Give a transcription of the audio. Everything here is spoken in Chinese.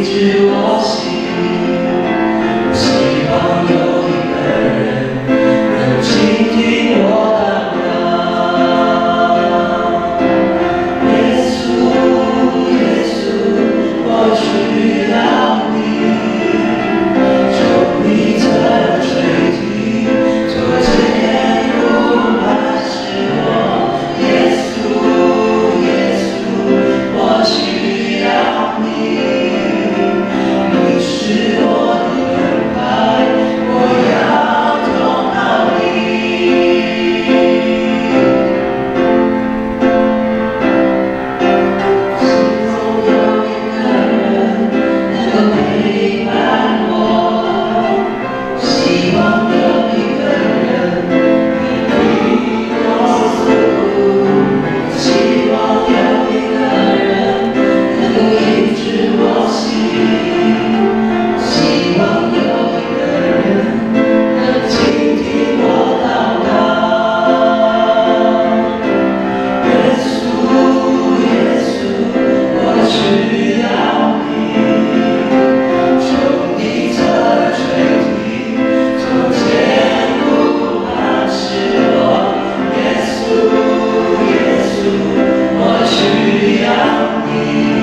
治我心。希望有一个人能倾听我祷告。耶稣，耶稣，我需要你，求你这垂听，做坚固磐石我。耶稣，耶稣，我需要你，你是我的盾牌，我要投靠你。心中有一个人能够陪伴我，希望有一个人能听我诉，希望有一个人能够医治我心，希望有一个人能倾听我祷告。耶稣，耶稣，我需要你，求你这垂听，做坚固磐石我。耶稣，耶稣，我需要你。